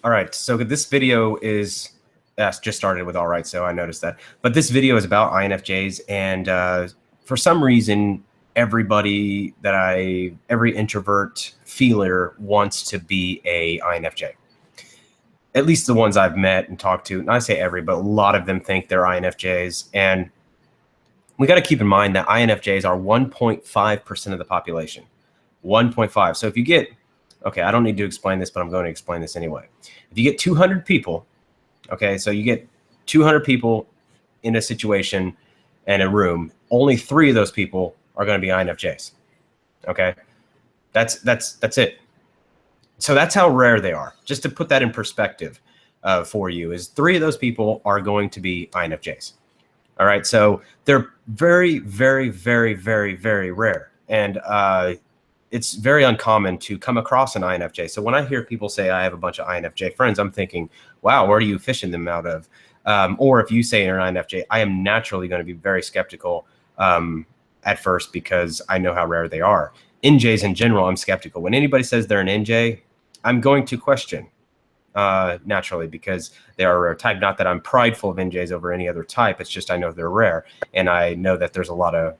All right, so this video is just started with all right, so I noticed that. But this video is about INFJs, and for some reason, every introvert feeler wants to be a INFJ. At least the ones I've met and talked to. Not I say every, but a lot of them think they're INFJs, and we got to keep in mind that INFJs are 1.5% of the population. 1.5. So if you get, okay, I don't need to explain this, but I'm going to explain this anyway. If you get 200 people, okay, so you get 200 people in a situation and a room, only 3 of those people are going to be INFJs. Okay, that's it. So that's how rare they are. Just to put that in perspective for you, is 3 of those people are going to be INFJs. All right, so they're very, very, very, very, very rare, and it's very uncommon to come across an INFJ. So when I hear people say I have a bunch of INFJ friends, I'm thinking, wow, where are you fishing them out of? Or if you say you're an INFJ, I am naturally going to be very skeptical at first because I know how rare they are. NJs in general, I'm skeptical. When anybody says they're an NJ, I'm going to question naturally because they are a rare type. Not that I'm prideful of NJs over any other type. It's just I know they're rare, and I know that there's a lot of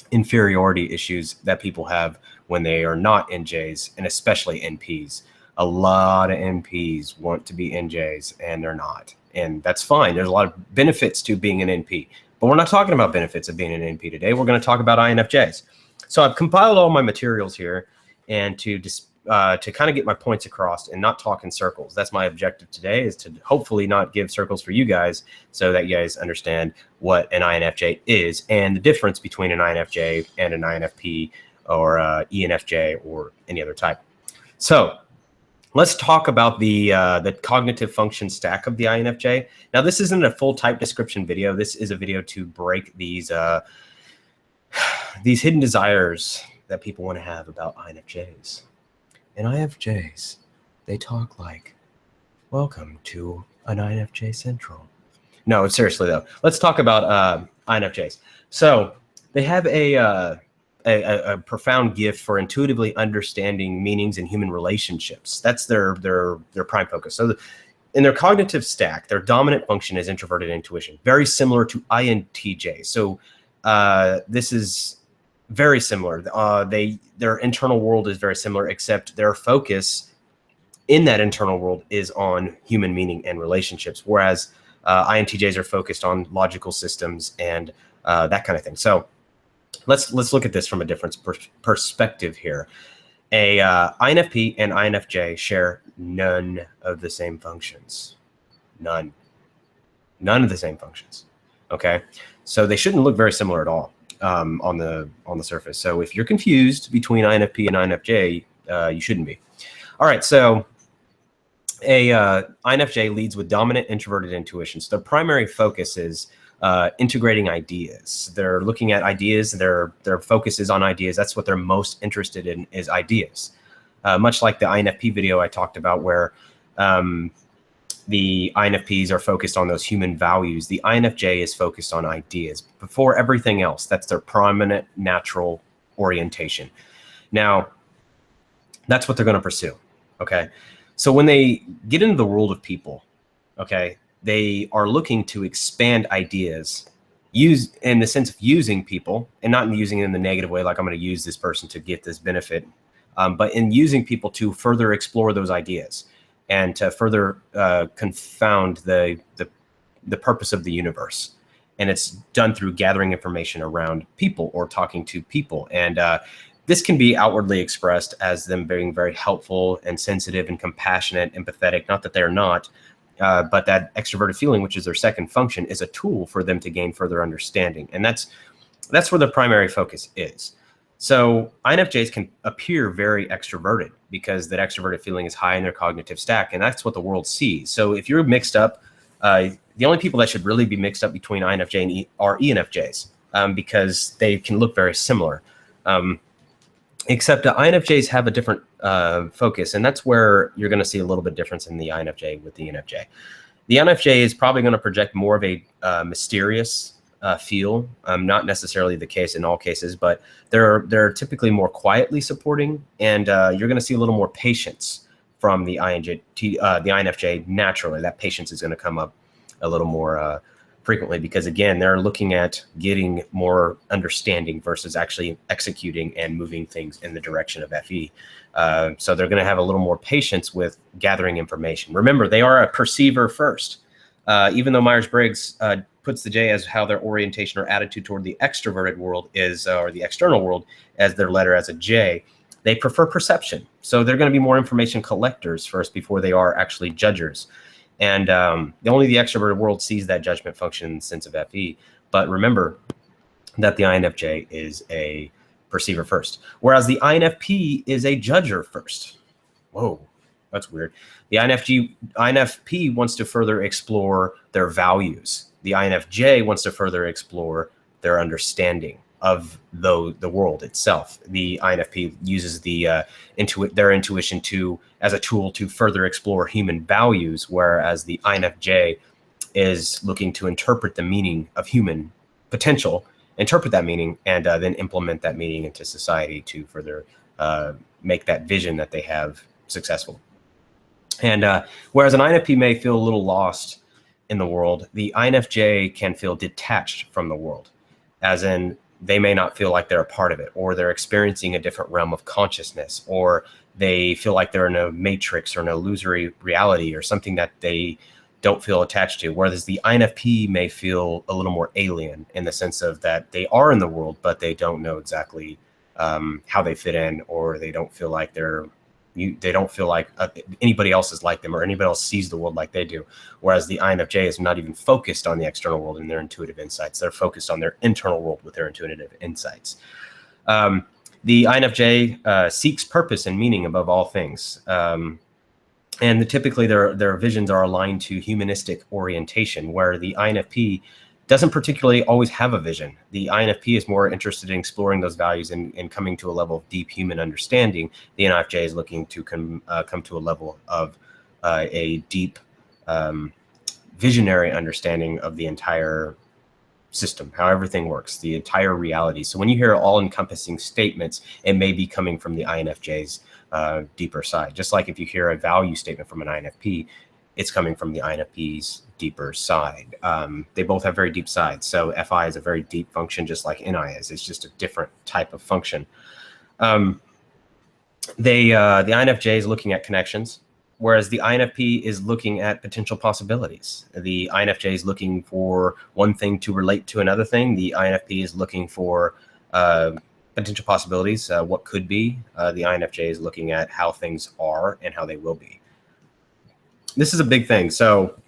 inferiority issues that people have when they are not NJs, and especially NPs. A lot of NPs want to be NJs and they're not, and that's fine. There's a lot of benefits to being an NP, but we're not talking about benefits of being an NP today. We're going to talk about INFJs. So I've compiled all my materials here, and to kind of get my points across and not talk in circles. That's my objective today, is to hopefully not give circles for you guys so that you guys understand what an INFJ is and the difference between an INFJ and an INFP or ENFJ or any other type. So let's talk about the cognitive function stack of the INFJ. Now, this isn't a full type description video. This is a video to break these hidden desires that people want to have about INFJs. And INFJs, they talk like, welcome to an INFJ Central. No, seriously though, let's talk about INFJs. So they have a profound gift for intuitively understanding meanings in human relationships. That's their prime focus. So in their cognitive stack, their dominant function is introverted intuition, very similar to INTJ. So this is very similar. Their internal world is very similar, except their focus in that internal world is on human meaning and relationships, whereas INTJs are focused on logical systems and that kind of thing. So let's look at this from a different perspective here. A INFP and INFJ share none of the same functions. None of the same functions. Okay, so they shouldn't look very similar at all. On the surface. So if you're confused between INFP and INFJ, you shouldn't be. All right, so a INFJ leads with dominant introverted intuition. So their primary focus is integrating ideas. They're looking at ideas. Their focus is on ideas. That's what they're most interested in, is ideas. Much like the INFP video I talked about, where the INFPs are focused on those human values. The INFJ is focused on ideas before everything else. That's their prominent natural orientation. Now, that's what they're going to pursue. Okay. So when they get into the world of people, okay, they are looking to expand ideas, use in the sense of using people, and not using it in the negative way, like I'm going to use this person to get this benefit, but in using people to further explore those ideas and to further confound the purpose of the universe. And it's done through gathering information around people or talking to people. And this can be outwardly expressed as them being very helpful and sensitive and compassionate, empathetic. Not that they're not, but that extroverted feeling, which is their second function, is a tool for them to gain further understanding. And that's where the primary focus is. So INFJs can appear very extroverted because that extroverted feeling is high in their cognitive stack, and that's what the world sees. So if you're mixed up, the only people that should really be mixed up between INFJ and are ENFJs, because they can look very similar. Except INFJs have a different focus, and that's where you're going to see a little bit difference in the INFJ with the ENFJ. The INFJ is probably going to project more of a mysterious feel. Not necessarily the case in all cases, but they're typically more quietly supporting, and you're going to see a little more patience from the INFJ naturally. That patience is going to come up a little more frequently, because again, they're looking at getting more understanding versus actually executing and moving things in the direction of FE. So they're going to have a little more patience with gathering information. Remember, they are a perceiver first. Even though Myers-Briggs puts the J as how their orientation or attitude toward the extroverted world is, or the external world, as their letter as a J, they prefer perception. So they're going to be more information collectors first before they are actually judgers. And only the extroverted world sees that judgment function in the sense of FE. But remember that the INFJ is a perceiver first, whereas the INFP is a judger first. Whoa, that's weird. The INFP wants to further explore their values. The INFJ wants to further explore their understanding of the world itself. The INFP uses their intuition as a tool to further explore human values, whereas the INFJ is looking to interpret the meaning of human potential, interpret that meaning, and then implement that meaning into society to further make that vision that they have successful. And whereas an INFP may feel a little lost in the world, the INFJ can feel detached from the world, as in they may not feel like they're a part of it, or they're experiencing a different realm of consciousness, or they feel like they're in a matrix or an illusory reality or something that they don't feel attached to. Whereas the INFP may feel a little more alien in the sense of that they are in the world, but they don't know exactly how they fit in, or they don't feel like they don't feel like anybody else is like them, or anybody else sees the world like they do. Whereas the INFJ is not even focused on the external world and their intuitive insights. They're focused on their internal world with their intuitive insights. The INFJ seeks purpose and meaning above all things. And typically their visions are aligned to humanistic orientation, where the INFP doesn't particularly always have a vision. The INFP is more interested in exploring those values and coming to a level of deep human understanding. The INFJ is looking to come to a level of a deep visionary understanding of the entire system, how everything works, the entire reality. So when you hear all-encompassing statements, it may be coming from the INFJ's deeper side. Just like if you hear a value statement from an INFP, it's coming from the INFP's deeper side. They both have very deep sides. So FI is a very deep function, just like NI is. It's just a different type of function. The INFJ is looking at connections, whereas the INFP is looking at potential possibilities. The INFJ is looking for one thing to relate to another thing. The INFP is looking for potential possibilities, what could be. The INFJ is looking at how things are and how they will be. This is a big thing. So,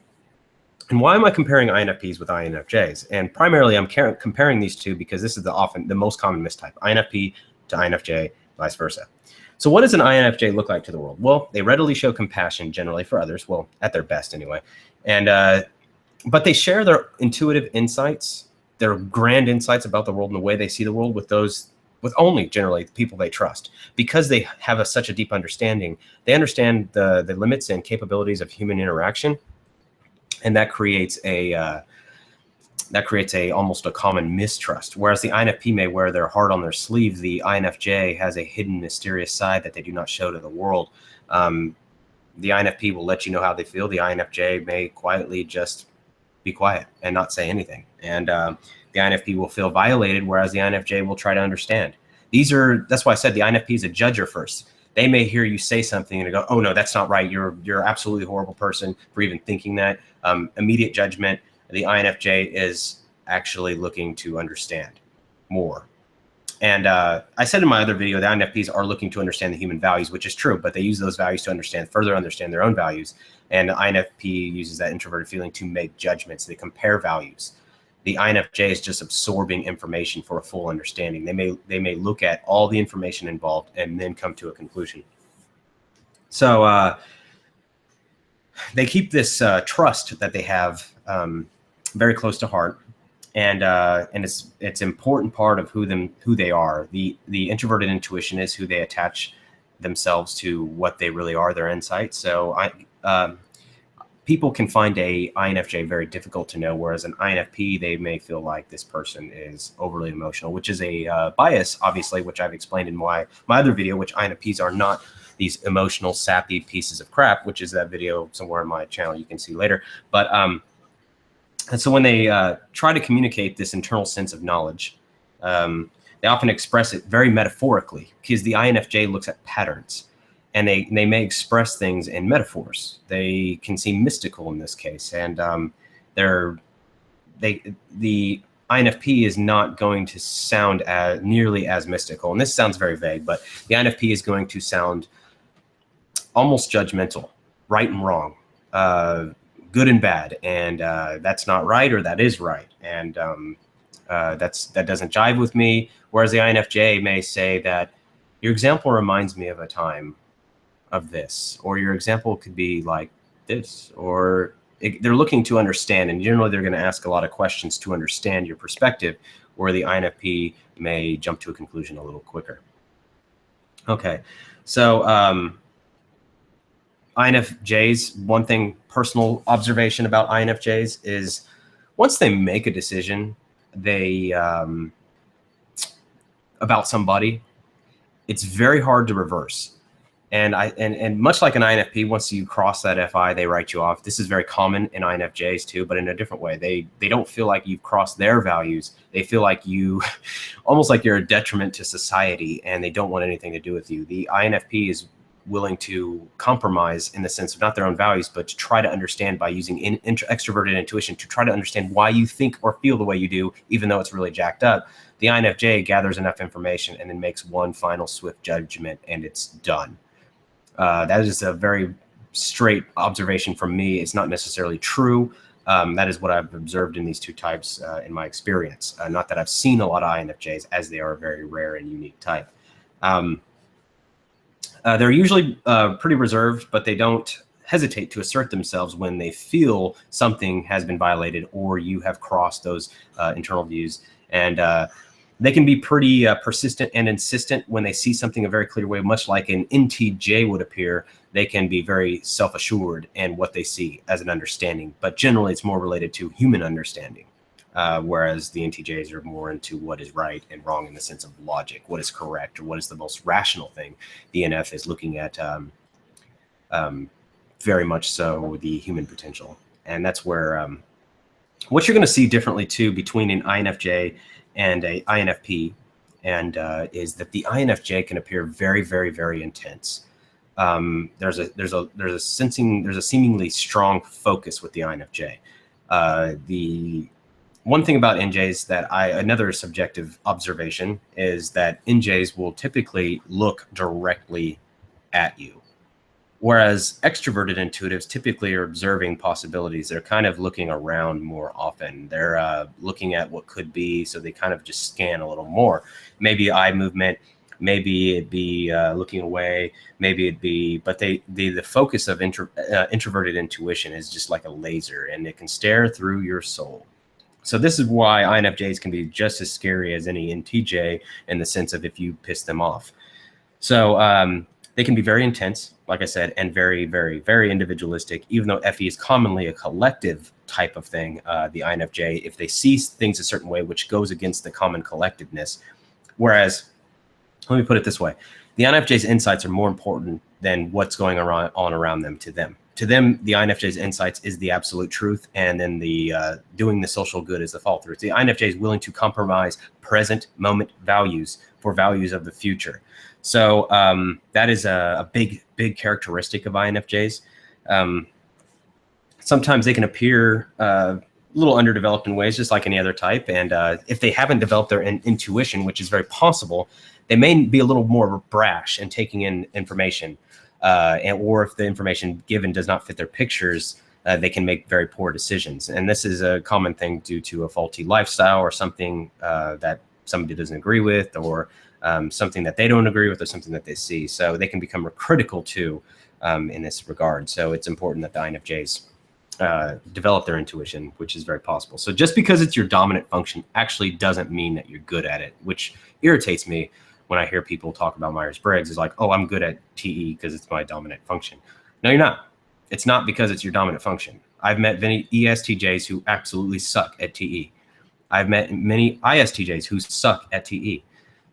and why am I comparing INFPs with INFJs? And primarily, I'm comparing these two because this is the most common mistype, INFP to INFJ, vice versa. So what does an INFJ look like to the world? Well, they readily show compassion generally for others, well, at their best anyway. And but they share their intuitive insights, their grand insights about the world and the way they see the world with only generally the people they trust. Because they have such a deep understanding, they understand the limits and capabilities of human interaction, and that creates almost a common mistrust. Whereas the INFP may wear their heart on their sleeve, the INFJ has a hidden, mysterious side that they do not show to the world. The INFP will let you know how they feel. The INFJ may quietly just be quiet and not say anything. And the INFP will feel violated, whereas the INFJ will try to understand. That's why I said the INFP is a judger first. They may hear you say something and go, oh no, that's not right. You're absolutely a horrible person for even thinking that. Immediate judgment. The INFJ is actually looking to understand more. And I said in my other video, the INFPs are looking to understand the human values, which is true, but they use those values to further understand their own values. And the INFP uses that introverted feeling to make judgments. They compare values. The INFJ is just absorbing information for a full understanding. They may look at all the information involved and then come to a conclusion. So they keep this trust that they have very close to heart, and it's an important part of who they are. The introverted intuition is who they attach themselves to, what they really are, their insights. So people can find a INFJ very difficult to know, whereas an INFP, they may feel like this person is overly emotional, which is a bias, obviously, which I've explained in my other video, which INFPs are not these emotional, sappy pieces of crap, which is that video somewhere on my channel you can see later. But and so when they try to communicate this internal sense of knowledge, they often express it very metaphorically, because the INFJ looks at patterns, and they may express things in metaphors. They can seem mystical in this case, and the INFP is not going to sound nearly as mystical. And this sounds very vague, but the INFP is going to sound almost judgmental, right and wrong, good and bad, and that's not right, or that is right, and that doesn't jive with me. Whereas the INFJ may say that your example reminds me of a time of this, or your example could be like this, or they're looking to understand, and generally they're going to ask a lot of questions to understand your perspective, where the INFP may jump to a conclusion a little quicker. Okay, so INFJs, one thing, personal observation about INFJs is once they make a decision, they about somebody, it's very hard to reverse. And much like an INFP, once you cross that FI, they write you off. This is very common in INFJs too, but in a different way. They don't feel like you've crossed their values. They feel like you, almost like you're a detriment to society, and they don't want anything to do with you. The INFP is willing to compromise in the sense of not their own values, but to try to understand by using extroverted intuition to try to understand why you think or feel the way you do, even though it's really jacked up. The INFJ gathers enough information and then makes one final swift judgment, and it's done. That is a very straight observation from me. It's not necessarily true. That is what I've observed in these two types in my experience. Not that I've seen a lot of INFJs, as they are a very rare and unique type. They're usually pretty reserved, but they don't hesitate to assert themselves when they feel something has been violated or you have crossed those internal views. And they can be pretty persistent and insistent when they see something a very clear way, much like an INTJ would appear. They can be very self-assured in what they see as an understanding, but generally it's more related to human understanding, whereas the INTJs are more into what is right and wrong in the sense of logic, what is correct, or what is the most rational thing. The NF is looking at very much so the human potential. And that's where what you're going to see differently too between an INFJ and a INFP, and is that the INFJ can appear very, very, very intense. There's a seemingly strong focus with the INFJ. The one thing about NJs that another subjective observation is that NJs will typically look directly at you, whereas extroverted intuitives typically are observing possibilities. They're kind of looking around more often. They're looking at what could be, so they kind of just scan a little more. Maybe eye movement, maybe it'd be looking away, maybe it'd be, but the focus of introverted intuition is just like a laser, and it can stare through your soul. So this is why INFJs can be just as scary as any INTJ in the sense of if you piss them off. So they can be very intense, like I said, and very, very, very individualistic, even though FE is commonly a collective type of thing. The INFJ, if they see things a certain way, which goes against the common collectiveness. Whereas, let me put it this way, the INFJ's insights are more important than what's going on around them to them. To them, the INFJ's insights is the absolute truth, and then the doing the social good is the follow through. The INFJ is willing to compromise present moment values for values of the future. So that is a big, big characteristic of INFJs. Sometimes they can appear a little underdeveloped in ways, just like any other type. And if they haven't developed their intuition, which is very possible, they may be a little more brash in taking in information. Or if the information given does not fit their pictures, they can make very poor decisions. And this is a common thing due to a faulty lifestyle or something that somebody doesn't agree with, or something that they don't agree with, or something that they see. So they can become critical too in this regard. So it's important that the INFJs develop their intuition, which is very possible. So just because it's your dominant function actually doesn't mean that you're good at it, which irritates me when I hear people talk about Myers-Briggs. Is like, oh, I'm good at TE because it's my dominant function. No, you're not. It's not because it's your dominant function. I've met many ESTJs who absolutely suck at TE. I've met many ISTJs who suck at TE.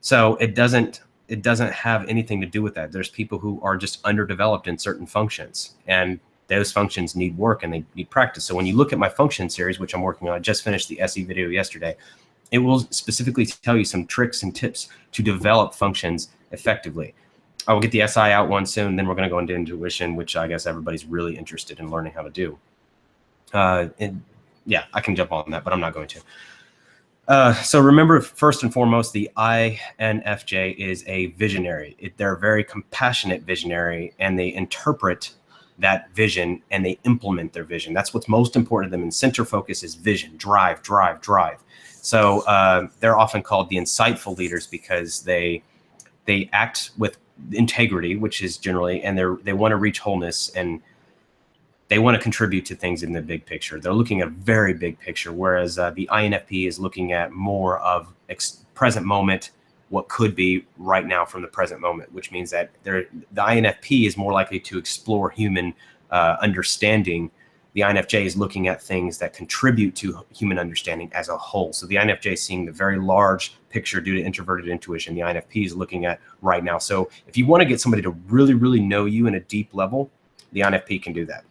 So it doesn't it doesn't have anything to do with that. There's people who are just underdeveloped in certain functions, and those functions need work and they need practice. So when you look at my function series, which I'm working on, I just finished the SE video yesterday, it will specifically tell you some tricks and tips to develop functions effectively. I will get the SI out one soon, then we're going to go into intuition, which I guess everybody's really interested in learning how to do. And yeah, I can jump on that, but I'm not going to. So remember, first and foremost, the INFJ is a visionary. They're a very compassionate visionary, and they interpret that vision and they implement their vision. That's what's most important to them. And center focus is vision, drive, drive, drive. So they're often called the insightful leaders because they act with integrity, which is generally, and they want to reach wholeness, and they want to contribute to things in the big picture. They're looking at a very big picture, whereas the INFP is looking at more of present moment, what could be right now from the present moment, which means that the INFP is more likely to explore human understanding. The INFJ is looking at things that contribute to human understanding as a whole. So the INFJ is seeing the very large picture due to introverted intuition. The INFP is looking at right now. So if you want to get somebody to really, really know you in a deep level, the INFP can do that.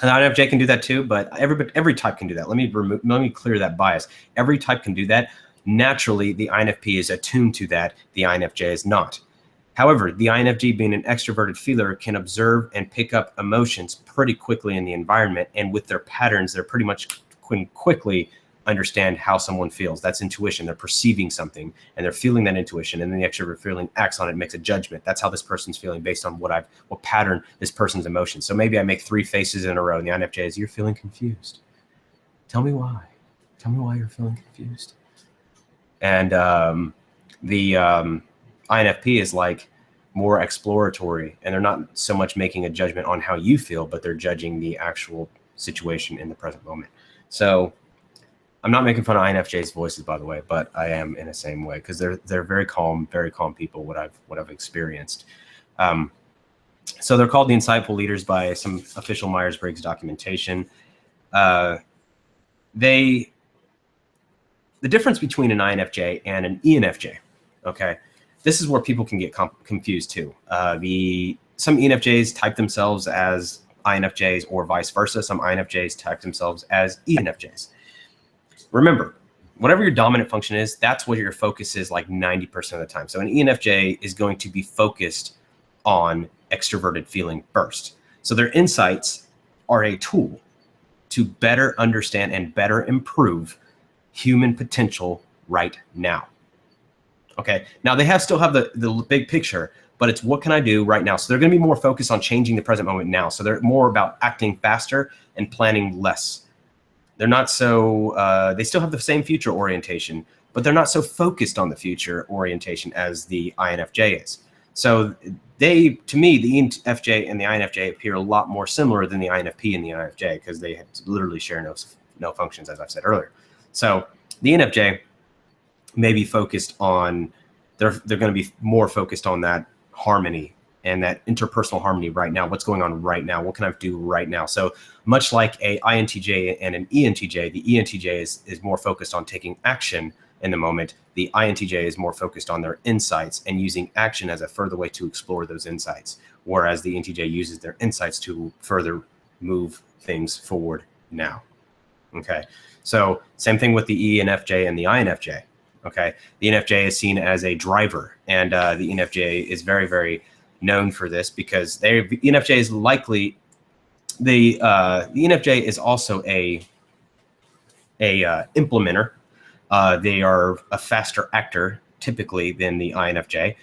And the INFJ can do that too, but every type can do that. Let me clear that bias. Every type can do that. Naturally, the INFP is attuned to that. The INFJ is not. However, the INFJ, being an extroverted feeler, can observe and pick up emotions pretty quickly in the environment, and with their patterns, they're pretty much can quickly understand how someone feels. That's intuition. They're perceiving something and they're feeling that intuition, and then the extrovert feeling acts on it, makes a judgment. That's how this person's feeling based on what pattern this person's emotions. So maybe I make 3 faces in a row, and the INFJ is, you're feeling confused. Tell me why. Tell me why you're feeling confused. And the INFP is like more exploratory, and they're not so much making a judgment on how you feel, but they're judging the actual situation in the present moment. So I'm not making fun of INFJ's voices, by the way, but I am in the same way, because they're very calm people, what I've experienced. So they're called the insightful leaders by some official Myers-Briggs documentation. The difference between an INFJ and an ENFJ, okay? This is where people can get confused too. Some ENFJs type themselves as INFJs or vice versa. Some INFJs type themselves as ENFJs. Remember, whatever your dominant function is, that's what your focus is like 90% of the time. So an ENFJ is going to be focused on extroverted feeling first. So their insights are a tool to better understand and better improve human potential right now. Okay, now they still have the big picture, but it's what can I do right now? So they're going to be more focused on changing the present moment now. So they're more about acting faster and planning less. They're not so, they still have the same future orientation, but they're not so focused on the future orientation as the INFJ is. So to me, the ENFJ and the INFJ appear a lot more similar than the INFP and the INFJ, because they literally share no functions, as I've said earlier. So the ENFJ may be focused on, they're going to be more focused on that harmony and that interpersonal harmony right now. What's going on right now? What can I do right now? So much like a INTJ and an ENTJ, the ENTJ is more focused on taking action in the moment. The INTJ is more focused on their insights and using action as a further way to explore those insights, whereas the ENTJ uses their insights to further move things forward now. Okay, so same thing with the ENFJ and the INFJ. Okay, the ENFJ is seen as a driver, and the ENFJ is very, very known for this, because the ENFJ is likely, the ENFJ is also a implementer. They are a faster actor typically than the INFJ.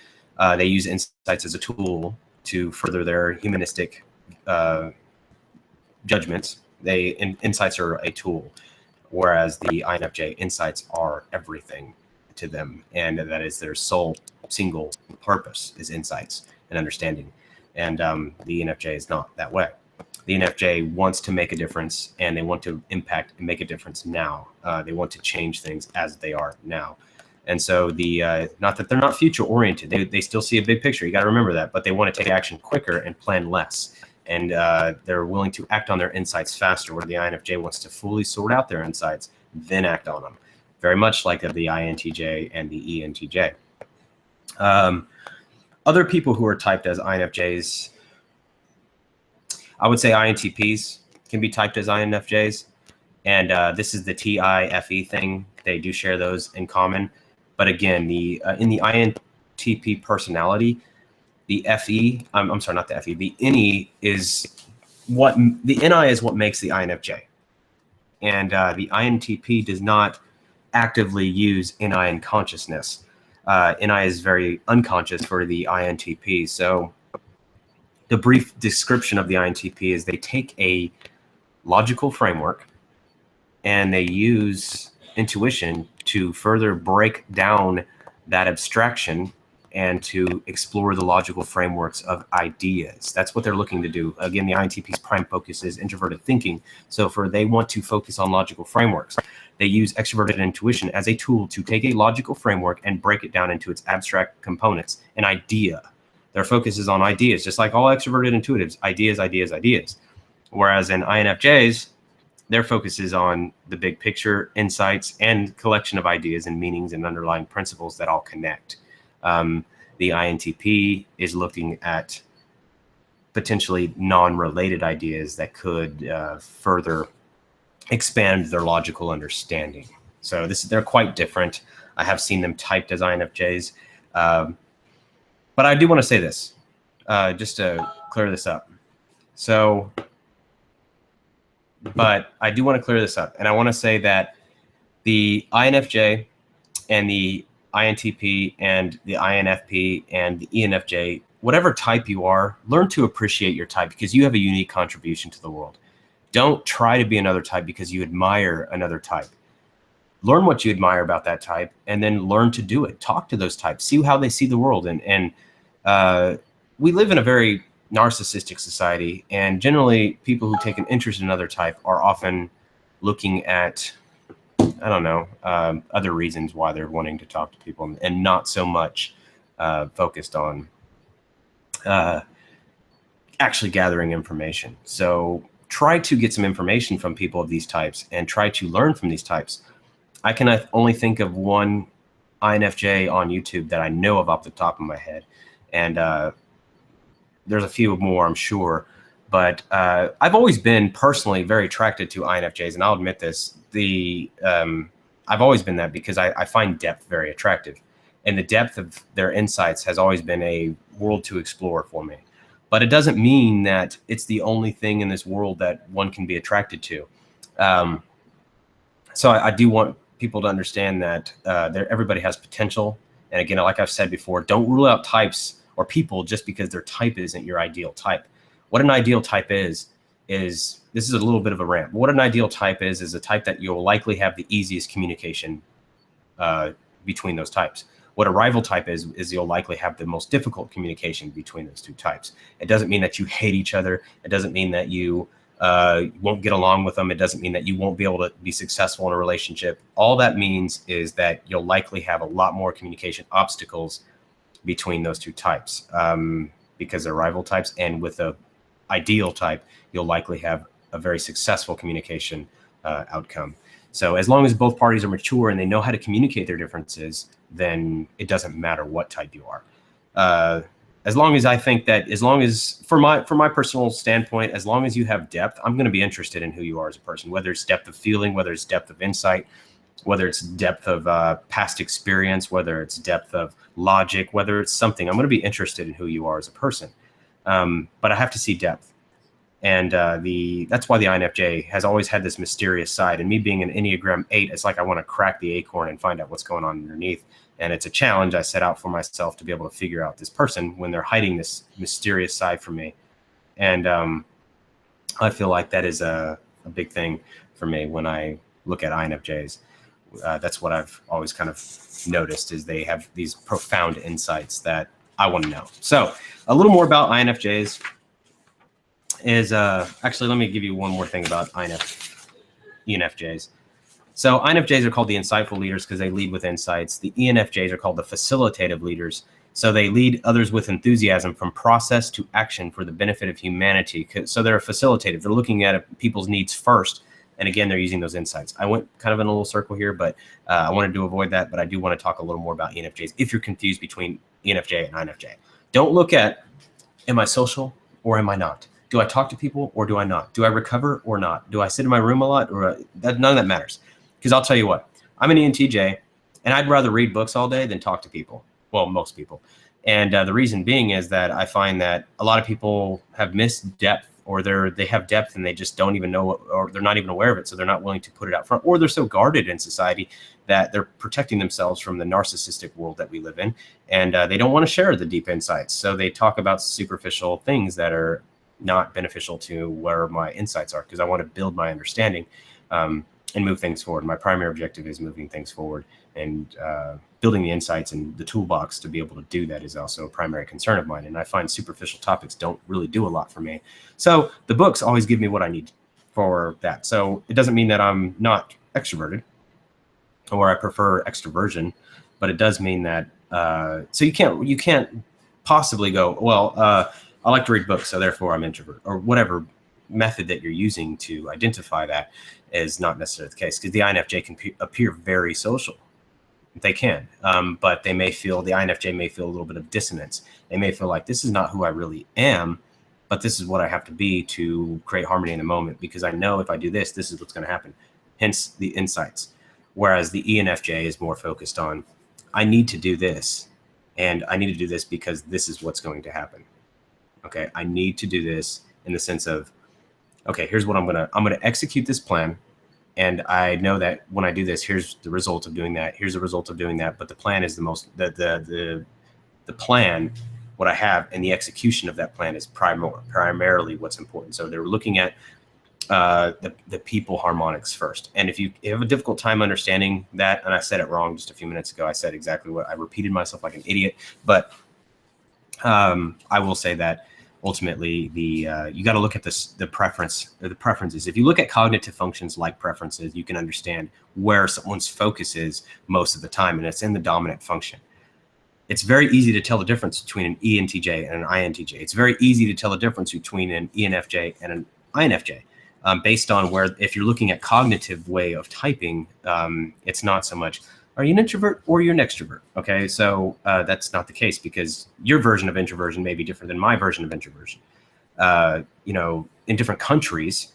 They use insights as a tool to further their humanistic judgments. Insights are a tool, whereas the INFJ insights are everything to them, and that is their sole single purpose is insights and understanding. And the ENFJ is not that way. The ENFJ wants to make a difference, and they want to impact and make a difference now. They want to change things as they are now. And so not that they're not future oriented, they still see a big picture. You got to remember that, but they want to take action quicker and plan less. And they're willing to act on their insights faster, where the INFJ wants to fully sort out their insights, then act on them. Very much like the INTJ and the ENTJ. Other people who are typed as INFJs, I would say INTPs can be typed as INFJs. And this is the TIFE thing. They do share those in common. But again, in the INTP personality, the FE, I'm sorry, not the FE, the NE is the NI is what makes the INFJ. And the INTP does not actively use NI in consciousness. NI is very unconscious for the INTP. So the brief description of the INTP is they take a logical framework and they use intuition to further break down that abstraction and to explore the logical frameworks of ideas. That's what they're looking to do. Again, the INTP's prime focus is introverted thinking. So they want to focus on logical frameworks. They use extroverted intuition as a tool to take a logical framework and break it down into its abstract components, an idea. Their focus is on ideas, just like all extroverted intuitives, ideas, ideas, ideas. Whereas in INFJs, their focus is on the big picture, insights, and collection of ideas and meanings and underlying principles that all connect. The INTP is looking at potentially non-related ideas that could further expand their logical understanding. So they're quite different. I have seen them typed as INFJs. But I do want to say this, just to clear this up. But I do want to clear this up. And I want to say that the INFJ and the INTP and the INFP and the ENFJ, whatever type you are, learn to appreciate your type because you have a unique contribution to the world. Don't try to be another type because you admire another type. Learn what you admire about that type and then learn to do it. Talk to those types. See how they see the world. And we live in a very narcissistic society, and generally people who take an interest in another type are often looking at, I don't know, other reasons why they're wanting to talk to people and not so much focused on actually gathering information. So try to get some information from people of these types and try to learn from these types. I can only think of one INFJ on YouTube that I know of off the top of my head. And there's a few more, I'm sure. But I've always been personally very attracted to INFJs, and I'll admit this. I've always been that because I find depth very attractive. And the depth of their insights has always been a world to explore for me. But it doesn't mean that it's the only thing in this world that one can be attracted to. So I do want people to understand that everybody has potential. And again, like I've said before, don't rule out types or people just because their type isn't your ideal type. What an ideal type is this is a little bit of a rant. What an ideal type is a type that you'll likely have the easiest communication between those types. What a rival type is you'll likely have the most difficult communication between those two types. It doesn't mean that you hate each other. It doesn't mean that you won't get along with them. It doesn't mean that you won't be able to be successful in a relationship. All that means is that you'll likely have a lot more communication obstacles between those two types because they're rival types. And with a ideal type, you'll likely have a very successful communication outcome. So as long as both parties are mature and they know how to communicate their differences, then it doesn't matter what type you are. As long as I think that, as long as, from my personal standpoint, as long as you have depth, I'm going to be interested in who you are as a person, whether it's depth of feeling, whether it's depth of insight, whether it's depth of past experience, whether it's depth of logic, whether it's something. I'm going to be interested in who you are as a person. But I have to see depth. And that's why the INFJ has always had this mysterious side. And me being an Enneagram 8, it's like I want to crack the acorn and find out what's going on underneath. And it's a challenge I set out for myself to be able to figure out this person when they're hiding this mysterious side from me. And I feel like that is a big thing for me when I look at INFJs. That's what I've always kind of noticed is they have these profound insights that I want to know. So a little more about INFJs is actually, let me give you one more thing about ENFJs. So INFJs are called the insightful leaders because they lead with insights. The ENFJs are called the facilitative leaders. So they lead others with enthusiasm from process to action for the benefit of humanity. So they're facilitative. They're looking at people's needs first. And again, they're using those insights. I went kind of in a little circle here, but I wanted to avoid that. But I do want to talk a little more about ENFJs if you're confused between ENFJ and INFJ. Don't look at, am I social or am I not? Do I talk to people or do I not? Do I recover or not? Do I sit in my room a lot or that? None of that matters. Because I'll tell you what, I'm an ENTJ and I'd rather read books all day than talk to people. Well, most people. And the reason being is that I find that a lot of people have missed depth, or they have depth and they just don't even know, or they're not even aware of it. So they're not willing to put it out front, or they're so guarded in society that they're protecting themselves from the narcissistic world that we live in. And they don't want to share the deep insights. So they talk about superficial things that are not beneficial to where my insights are, because I want to build my understanding and move things forward. My primary objective is moving things forward, and building the insights and the toolbox to be able to do that is also a primary concern of mine. And I find superficial topics don't really do a lot for me. So the books always give me what I need for that. So it doesn't mean that I'm not extroverted or I prefer extroversion, but it does mean that, so you can't possibly go, well, I like to read books, so therefore I'm introvert, or whatever method that you're using to identify that is not necessarily the case, because the INFJ can appear very social. They can, but the INFJ may feel a little bit of dissonance. They may feel like, this is not who I really am, but this is what I have to be to create harmony in the moment, because I know if I do this, this is what's going to happen. Hence the insights. Whereas the ENFJ is more focused on, I need to do this, and I need to do this because this is what's going to happen. Okay, I need to do this in the sense of, okay, here's what I'm gonna execute this plan. And I know that when I do this, here's the result of doing that. Here's the result of doing that. But the plan is the plan, what I have, and the execution of that plan is primarily what's important. So they're looking at the people harmonics first. And if you have a difficult time understanding that, and I said it wrong just a few minutes ago, I said exactly what I repeated myself like an idiot. But I will say that ultimately you got to look at the preferences. If you look at cognitive functions like preferences, you can understand where someone's focus is most of the time, and it's in the dominant function. It's very easy to tell the difference between an ENTJ and an INTJ. It's very easy to tell the difference between an ENFJ and an INFJ based on where, if you're looking at cognitive way of typing, it's not so much, are you an introvert or you're an extrovert? Okay, so that's not the case, because your version of introversion may be different than my version of introversion. In different countries,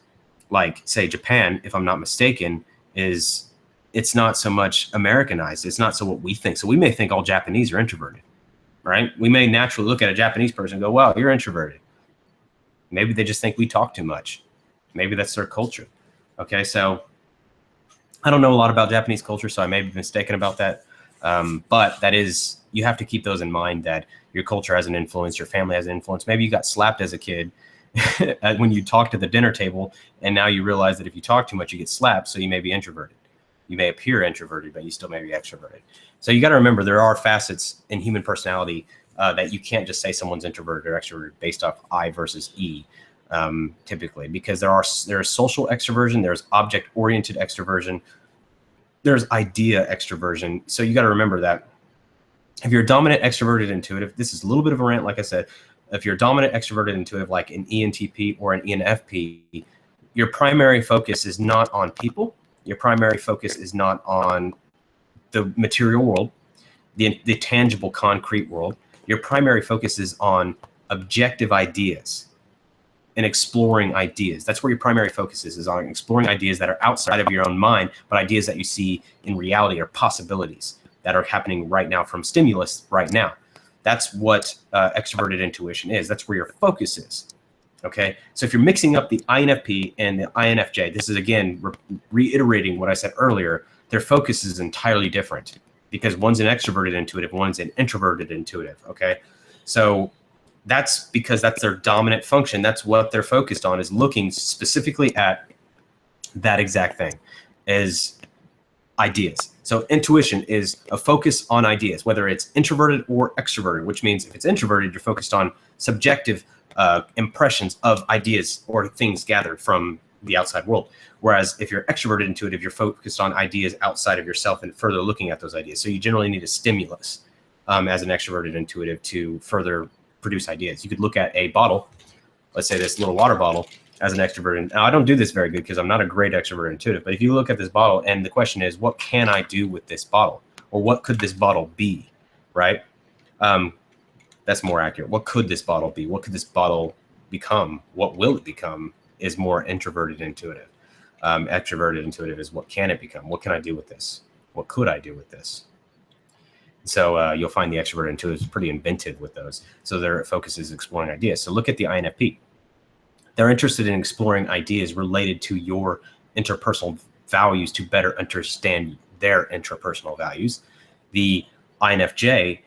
like say Japan, if I'm not mistaken, it's not so much Americanized. It's not so what we think. So we may think all Japanese are introverted, right? We may naturally look at a Japanese person and go, wow, you're introverted. Maybe they just think we talk too much. Maybe that's their culture. Okay, so I don't know a lot about Japanese culture, so I may be mistaken about that. But that is, you have to keep those in mind, that your culture has an influence, your family has an influence. Maybe you got slapped as a kid when you talked at the dinner table, and now you realize that if you talk too much, you get slapped, so you may be introverted. You may appear introverted, but you still may be extroverted. So you got to remember, there are facets in human personality that you can't just say someone's introverted or extroverted based off I versus E. Typically, because there's social extroversion, there's object-oriented extroversion, there's idea extroversion. So you got to remember that if you're a dominant extroverted intuitive, this is a little bit of a rant, like I said, if you're a dominant extroverted intuitive like an ENTP or an ENFP, your primary focus is not on people. Your primary focus is not on the material world, the tangible, concrete world. Your primary focus is on objective ideas and exploring ideas. That's where your primary focus is on exploring ideas that are outside of your own mind, but ideas that you see in reality, or possibilities that are happening right now from stimulus right now. That's what extroverted intuition is. That's where your focus is. Okay, so if you're mixing up the INFP and the INFJ, this is again reiterating what I said earlier, their focus is entirely different, because one's an extroverted intuitive, one's an introverted intuitive. Okay, so that's because that's their dominant function. That's what they're focused on, is looking specifically at that exact thing, is ideas. So intuition is a focus on ideas, whether it's introverted or extroverted, which means if it's introverted, you're focused on subjective impressions of ideas or things gathered from the outside world. Whereas if you're extroverted intuitive, you're focused on ideas outside of yourself and further looking at those ideas. So you generally need a stimulus as an extroverted intuitive to further produce ideas. You could look at a bottle, let's say this little water bottle, as an extrovert. Now, I don't do this very good because I'm not a great extrovert intuitive, but if you look at this bottle and the question is, what can I do with this bottle? Or what could this bottle be, right? That's more accurate. What could this bottle be? What could this bottle become? What will it become? Is more introverted intuitive. Extroverted intuitive is what can it become? What can I do with this? What could I do with this? So you'll find the extroverted intuitive is pretty inventive with those. So their focus is exploring ideas. So look at the INFP. They're interested in exploring ideas related to your interpersonal values to better understand their intrapersonal values. The INFJ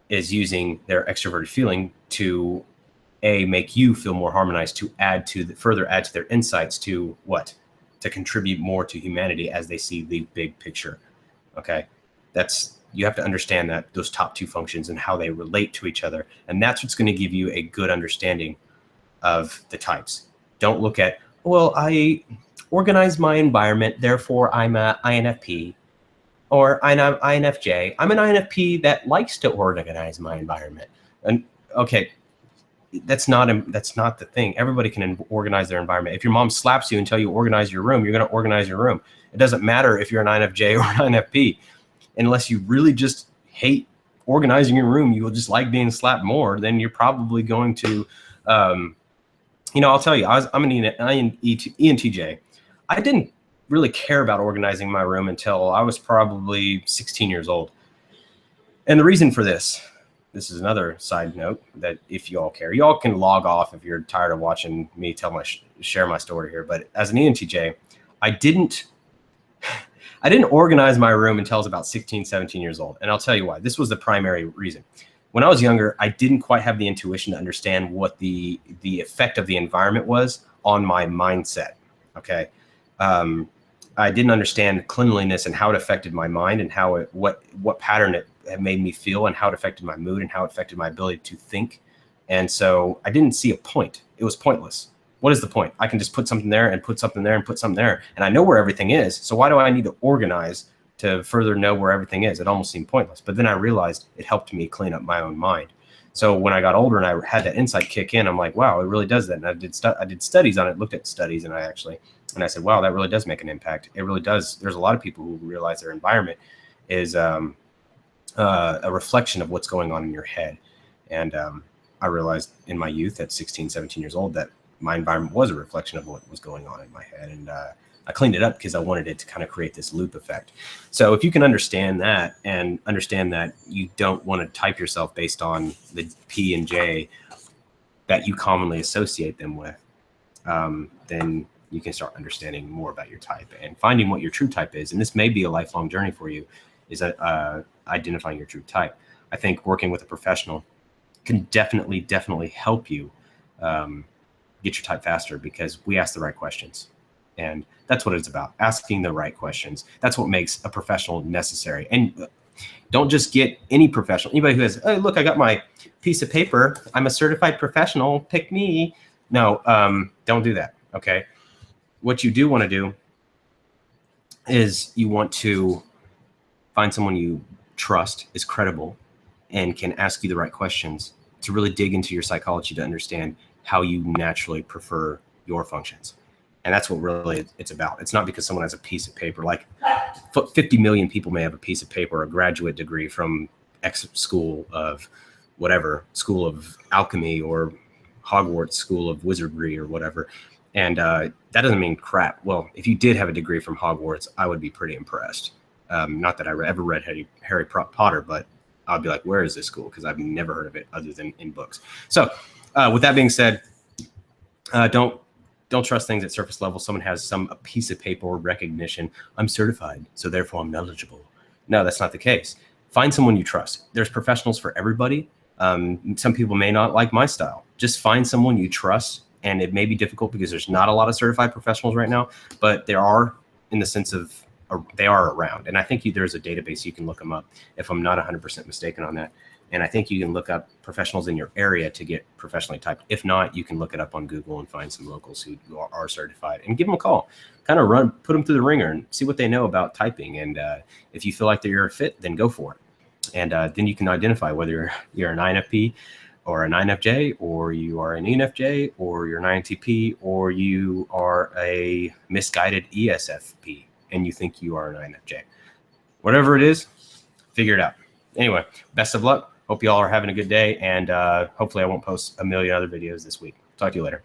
is using their extroverted feeling to make you feel more harmonized, to further add to their insights, to what? To contribute more to humanity as they see the big picture. Okay, you have to understand that those top two functions and how they relate to each other, and that's what's going to give you a good understanding of the types. Don't look at, well, I organize my environment, therefore I'm a INFP, or I'm an INFJ. I'm an INFP that likes to organize my environment. And okay, that's not the thing. Everybody can organize their environment. If your mom slaps you and tell you organize your room, you're going to organize your room. It doesn't matter if you're an INFJ or an INFP, unless you really just hate organizing your room. You will just like being slapped more. Then you're probably going to, I'll tell you, I'm an ENTJ. I didn't really care about organizing my room until I was probably 16 years old. And the reason for this is another side note that if you all care, you all can log off if you're tired of watching me share my story here. But as an ENTJ, I didn't organize my room until I was about 16, 17 years old. And I'll tell you why. This was the primary reason. When I was younger, I didn't quite have the intuition to understand what the effect of the environment was on my mindset. Okay. I didn't understand cleanliness and how it affected my mind, and what pattern it had made me feel, and how it affected my mood, and how it affected my ability to think. And so I didn't see a point. It was pointless. What is the point? I can just put something there and put something there and put something there, and I know where everything is. So why do I need to organize to further know where everything is? It almost seemed pointless. But then I realized it helped me clean up my own mind. So when I got older and I had that insight kick in, I'm like, wow, it really does that. And I did studies on it, looked at studies, and I said, wow, that really does make an impact. It really does. There's a lot of people who realize their environment is a reflection of what's going on in your head. And I realized in my youth at 16, 17 years old that my environment was a reflection of what was going on in my head. And I cleaned it up because I wanted it to kind of create this loop effect. So if you can understand that, and understand that you don't want to type yourself based on the P and J that you commonly associate them with, then you can start understanding more about your type and finding what your true type is. And this may be a lifelong journey for you, is identifying your true type. I think working with a professional can definitely help you get your type faster, because we ask the right questions. And that's what it's about, asking the right questions. That's what makes a professional necessary. And don't just get any professional. Anybody who has, oh, look, I got my piece of paper, I'm a certified professional, pick me. No, don't do that, okay? What you do want to do is you want to find someone you trust, is credible, and can ask you the right questions to really dig into your psychology to understand how you naturally prefer your functions. And that's what really it's about. It's not because someone has a piece of paper. Like 50 million people may have a piece of paper or a graduate degree from X school of whatever, school of alchemy or Hogwarts school of wizardry or whatever. And that doesn't mean crap. Well, if you did have a degree from Hogwarts, I would be pretty impressed. Not that I ever read Harry Potter, but I'd be like, where is this school? Because I've never heard of it other than in books. So with that being said, don't trust things at surface level. Someone has a piece of paper or recognition. I'm certified, so therefore I'm knowledgeable. No, that's not the case. Find someone you trust. There's professionals for everybody. Some people may not like my style. Just find someone you trust. And it may be difficult because there's not a lot of certified professionals right now, but there are, in the sense of they are around. And I think there's a database you can look them up, if I'm not 100% mistaken on that. And I think you can look up professionals in your area to get professionally typed. If not, you can look it up on Google and find some locals who are certified and give them a call. Kind of put them through the ringer and see what they know about typing. And if you feel like they're a fit, then go for it. And then you can identify whether you're an INFP or an INFJ, or you are an ENFJ, or you're an INTP, or you are a misguided ESFP and you think you are an INFJ. Whatever it is, figure it out. Anyway, best of luck. Hope you all are having a good day, and hopefully I won't post a million other videos this week. Talk to you later.